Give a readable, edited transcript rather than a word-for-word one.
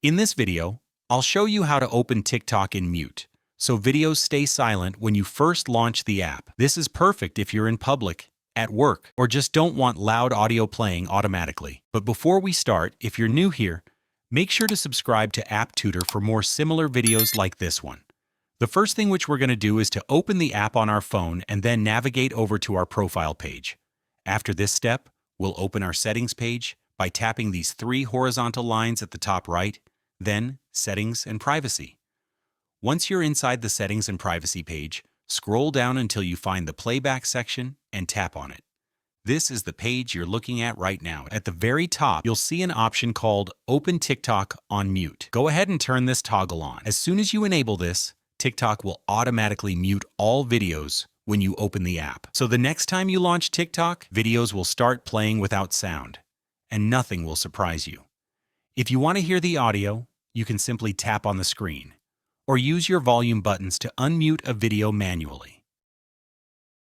In this video, I'll show you how to open TikTok in mute, so videos stay silent when you first launch the app. This is perfect if you're in public, at work, or just don't want loud audio playing automatically. But before we start, if you're new here, make sure to subscribe to App Tutor for more similar videos like this one. The first thing which we're going to do is to open the app on our phone and then navigate over to our profile page. After this step, we'll open our settings page by tapping these three horizontal lines at the top right, then Settings and Privacy. Once you're inside the Settings and Privacy page, scroll down until you find the Playback section and tap on it. This is the page you're looking at right now. At the very top, you'll see an option called Open TikTok on Mute. Go ahead and turn this toggle on. As soon as you enable this, TikTok will automatically mute all videos when you open the app. So the next time you launch TikTok, videos will start playing without sound, and nothing will surprise you. If you want to hear the audio, you can simply tap on the screen, or use your volume buttons to unmute a video manually.